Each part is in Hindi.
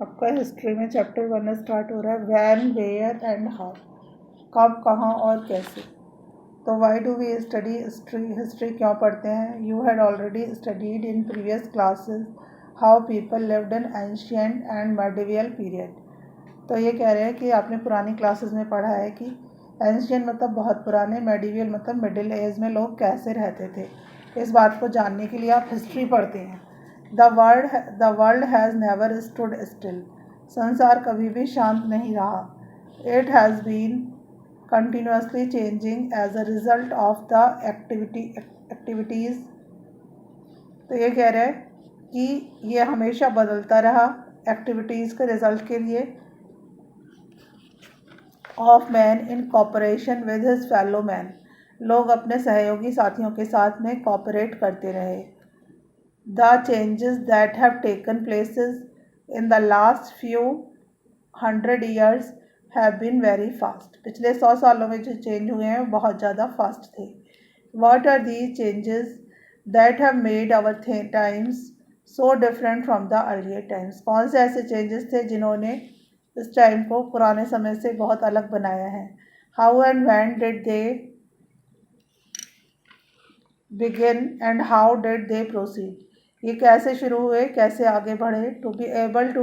आपका हिस्ट्री में चैप्टर 1 स्टार्ट हो रहा है, व्हेन, वेयर एंड हाउ, कब, कहाँ और कैसे। तो why do we study history क्यों पढ़ते हैं? You had already studied in previous classes how people lived in ancient and medieval period. तो ये कह रहे हैं कि आपने पुरानी क्लासेस में पढ़ा है कि एंशियंट मतलब बहुत पुराने, मेडिवल मतलब मिडिल एज में लोग कैसे रहते थे। इस बात को जानने के लिए आप हिस्ट्री पढ़ते हैं। The world has never stood still, संसार कभी भी शांत नहीं रहा। It has been continuously changing as a result of the activities. तो ये कह रहे हैं कि ये हमेशा बदलता रहा एक्टिविटीज़ के रिजल्ट के लिए, of man in cooperation with his fellow man, लोग अपने सहयोगी साथियों के साथ में कॉपरेट करते रहे। The changes that have taken places in the last few 100 years have been very fast, पिछले 100 सालों में जो चेंज हुए हैं वो बहुत ज़्यादा फास्ट थे। What are these changes that have made our times so different from the earlier times? कौन से ऐसे चेंजेस थे जिन्होंने इस टाइम को पुराने समय से बहुत अलग बनाया है? How and when did they begin and how did they proceed? ये कैसे शुरू हुए, कैसे आगे बढ़े? To be able to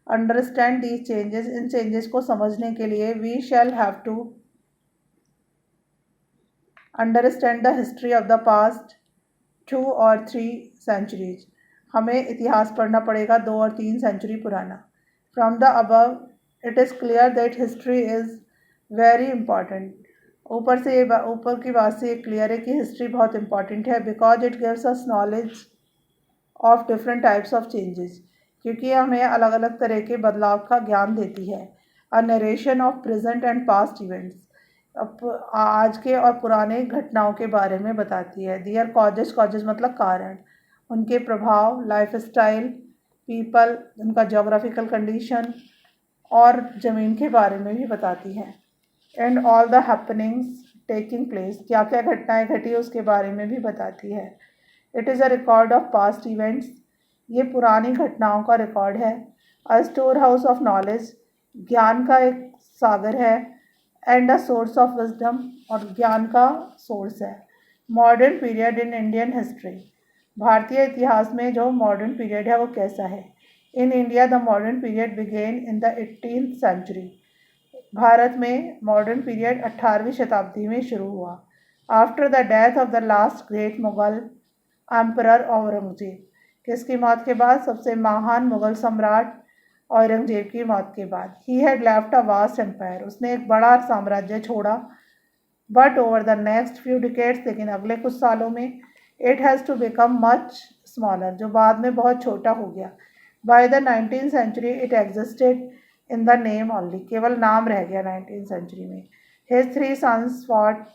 understand these changes, in changes को समझने के लिए we shall have to understand the history of the past 2 or 3 centuries. हमें इतिहास पढ़ना पड़ेगा 2 और 3 सेंचुरी पुराना। From the above it is clear that history is very important. ऊपर की बात से ये क्लियर है कि हिस्ट्री बहुत इंपॉर्टेंट है, because it gives us knowledge of different types of changes, क्योंकि हमें अलग अलग तरह के बदलाव का ज्ञान देती है। A narration of present and past events, आज के और पुराने घटनाओं के बारे में बताती है। दियर कॉजेज मतलब कारण, उनके प्रभाव, लाइफ स्टाइल, पीपल, उनका जोग्राफिकल कंडीशन और ज़मीन के बारे में भी बताती है। And all the happenings taking place, क्या क्या घटनाएं घटी उसके बारे में भी बताती है। It is a record of past events, ये पुरानी घटनाओं का रिकॉर्ड है। अ स्टोर हाउस ऑफ नॉलेज, ज्ञान का एक सागर है। And a source of wisdom, और ज्ञान का सोर्स है। Modern period in Indian history, भारतीय इतिहास में जो मॉडर्न पीरियड है वो कैसा है? इन India the modern period began in the 18th century, भारत में मॉडर्न पीरियड 18वीं शताब्दी में शुरू हुआ। After the death of the last great Mughal emperor Aurangzeb, किसकी मौत के बाद? सबसे महान मुगल सम्राट औरंगजेब की मौत के बाद। He had left a vast empire, उसने एक बड़ा साम्राज्य छोड़ा। But over the next few decades, लेकिन अगले कुछ सालों में, it has to become much smaller, जो बाद में बहुत छोटा हो गया। By the 19th century it existed in the name only, केवल नाम रह गया 19th century में। His 3 sons fought